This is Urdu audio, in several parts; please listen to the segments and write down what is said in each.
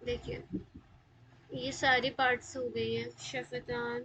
دیکھیے یہ ساری پارٹس ہو گئی ہیں، شفتان،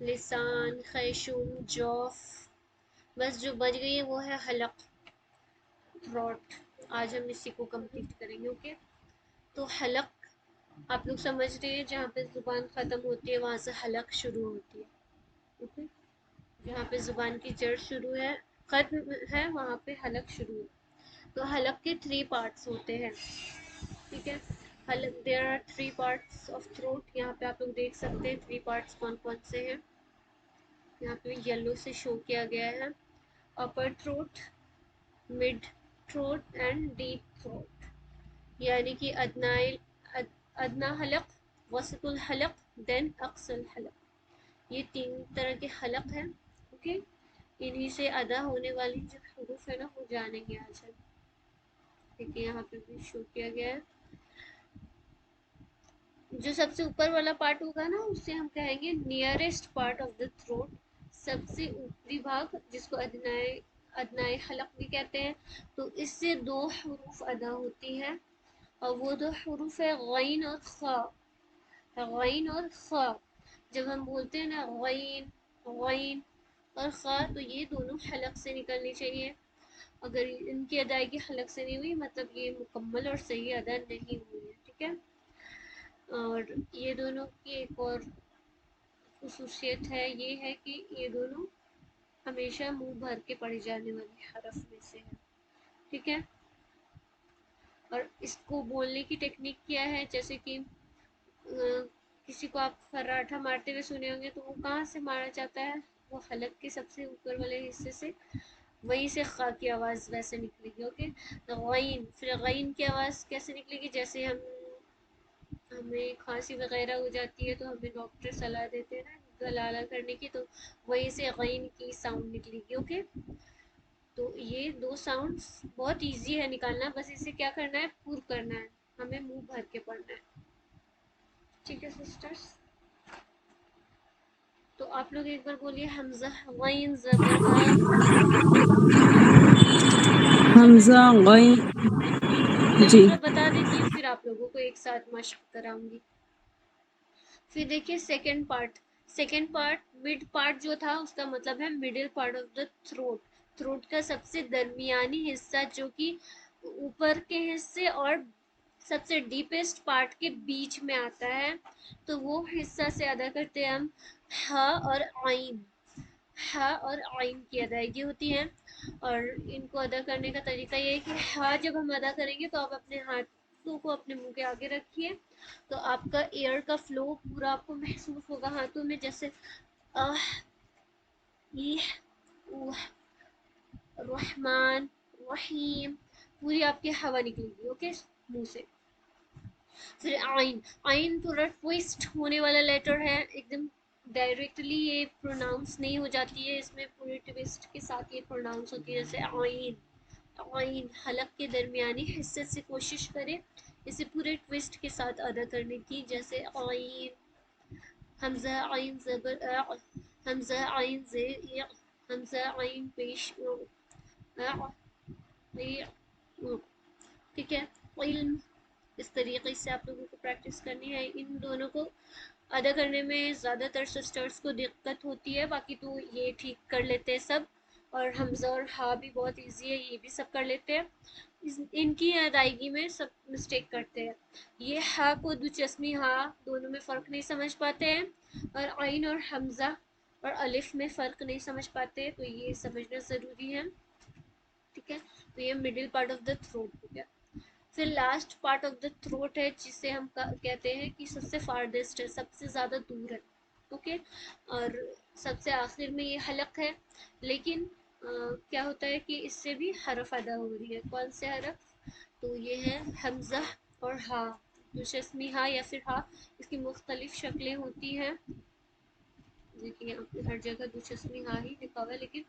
لسان، خیشوم، جوف. بس جو بچ گئی ہے وہ ہے حلق، تھروٹ. آج ہم اسی کو کمپلیٹ کریں گے. اوکے، تو حلق آپ لوگ سمجھ رہے ہیں، جہاں پہ زبان ختم ہوتی ہے وہاں سے حلق شروع ہوتی ہے. اوکے، جہاں پہ زبان کی جڑ شروع ہے ختم ہے وہاں پہ حلق شروع ہے. تو حلق کے 3 پارٹس ہوتے ہیں. ٹھیک ہے، حلق there are 3 parts of throat. یہاں پہ آپ لوگ دیکھ سکتے ہیں 3 پارٹس کون کون سے ہیں. یہاں پہ یلو سے شو کیا گیا ہے. Upper throat, mid throat and deep throat. یعنی کہ ادنا حلق، وسط الحلق، دین اقصى الحلق. یہ 3 طرح کے حلق ہیں. اوکے، انہی سے ادا ہونے والی جو حروف ہے نا وہ جانیں گے آج ہم. ٹھیک ہے، یہاں پہ بھی شو کیا گیا ہے. جو سب سے اوپر والا پارٹ ہوگا نا اسے ہم کہیں گے nearest part of the throat. سب سے اوپری بھاگ جس کو ادنائے حلق بھی کہتے ہیں. تو اس سے 2 حروف ادا ہوتی ہے، اور وہ 2 حروف ہے غین اور خا. غین اور خا جب ہم بولتے ہیں نا غین غین اور خا، تو یہ دونوں حلق سے نکلنی چاہیے. اگر ان کی ادائیگی حلق سے نہیں ہوئی مطلب یہ مکمل اور صحیح ادا نہیں ہوئی ہے. ٹھیک ہے، اور یہ دونوں کی ایک اور خصوصیت ہے، یہ ہے کہ یہ دونوں ہمیشہ منہ بھر کے پڑھی جانے والی حرف میں سے ہے. ٹھیک ہے، اور اس کو بولنے کی ٹیکنیک کیا ہے، جیسے کہ کسی کو آپ خراٹھا مارتے ہوئے سنے ہوں گے تو وہ کہاں سے مارا جاتا ہے، وہ حلق کے سب سے اوپر والے حصے سے، وہیں سے خا کی آواز ویسے نکلے گی. اوکے، غین. پھر غین کی آواز کیسے نکلے گی، جیسے ہمیں کھانسی وغیرہ ہو جاتی ہے تو ہمیں ڈاکٹر صلاح دیتے ہیں نا گلالہ کرنے کی، تو وہیں سے غین کی ساؤنڈ نکلے گی. اوکے، تو یہ 2 ساؤنڈز بہت ایزی ہے نکالنا، بس اسے کیا کرنا ہے، پور کرنا ہے، ہمیں منہ بھر کے پڑھنا ہے. ٹھیک ہے سسٹرز، تو آپ لوگ ایک بار بولیے حمزہ غین زبر ہا. حمزہ غین. میں جی، مطلب بتا دیتی ہوں پھر آپ لوگوں کو ایک ساتھ مشق کراؤں گی. پھر دیکھیے سیکنڈ پارٹ مڈ پارٹ جو تھا اس کا مطلب ہے middle part of the throat. Throat کا سب سے درمیانی حصہ جو کہ اوپر کے حصے اور سب سے ڈیپسٹ پارٹ کے بیچ میں آتا ہے، تو وہ حصہ سے ادا کرتے ہیں ہم ہا اور عین. ہا اور عین کی ادائیگی ہوتی ہے، اور ان کو ادا کرنے کا طریقہ یہ ہے کہ ہا جب ہم ادا کریں گے تو آپ اپنے ہاتھوں کو اپنے منہ کے آگے رکھیے، تو آپ کا ایئر کا فلو پورا آپ کو محسوس ہوگا ہاتھوں میں، جیسے آہ ایہ اوہ رحمان رحیم، پوری آپ کی ہوا نکلے گی. اوکے، منہ سے. پھر آئین تھوڑا ٹویسٹ ہونے والا لیٹر ہے، ایک دم ڈائریکٹلی یہ پروناؤنس نہیں ہو جاتی ہے، اس میں پورے ٹویسٹ کے ساتھ یہ پروناؤنس ہوتی ہے. جیسے آئین حلق کے درمیانی حصے سے کوشش کرے اسے پورے ٹویسٹ کے ساتھ ادا کرنے کی، جیسے آئین. حمزہ عین زبر حمزہ عین زیر حمزہ عین پیش. ٹھیک ہے، علم. اس طریقے سے آپ لوگوں کو پریکٹس کرنی ہے. ان دونوں کو ادا کرنے میں زیادہ تر سسٹرز کو دقت ہوتی ہے، باقی تو یہ ٹھیک کر لیتے ہیں سب. اور حمزہ اور ہا بھی بہت ایزی ہے، یہ بھی سب کر لیتے ہیں. ان کی ادائیگی میں سب مسٹیک کرتے ہیں. یہ ہا کو دوچسمی ہا دونوں میں فرق نہیں سمجھ پاتے ہیں، اور عین اور حمزہ اور الف میں فرق نہیں سمجھ پاتے، تو یہ سمجھنا ضروری ہے. ٹھیک ہے، تو یہ middle part of the throat ہو گیا. پھر last part of the throat ہے جسے ہم کہتے ہیں کہ سب سے فاردسٹ ہے، سب سے زیادہ دور ہے. اوکے، اور سب سے آخر میں یہ حلق ہے، لیکن کیا ہوتا ہے کہ اس سے بھی حرف ادا ہو رہی ہے. کون سے حرف؟ تو یہ ہے حمزہ اور ہا، دوچسمی ہا یا پھر ہا. اس کی مختلف شکلیں ہوتی ہیں، دیکھیے یہاں پہ ہر جگہ دوچسمی ہا ہی لکھا ہوا ہے، لیکن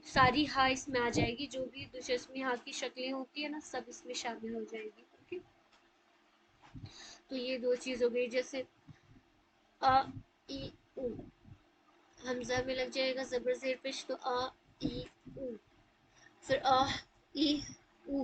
ساری ہا اس میں آ جائے گی، جو بھی دوچسمی ہا کی شکلیں ہوتی ہے نا سب اس میں شامل ہو جائے گی. اوکے، تو یہ 2 چیز ہو گئی. جیسے آ ای او، حمزہ میں لگ جائے گا زبر زیر پیش، تو آ ای او. پھر آ ای او،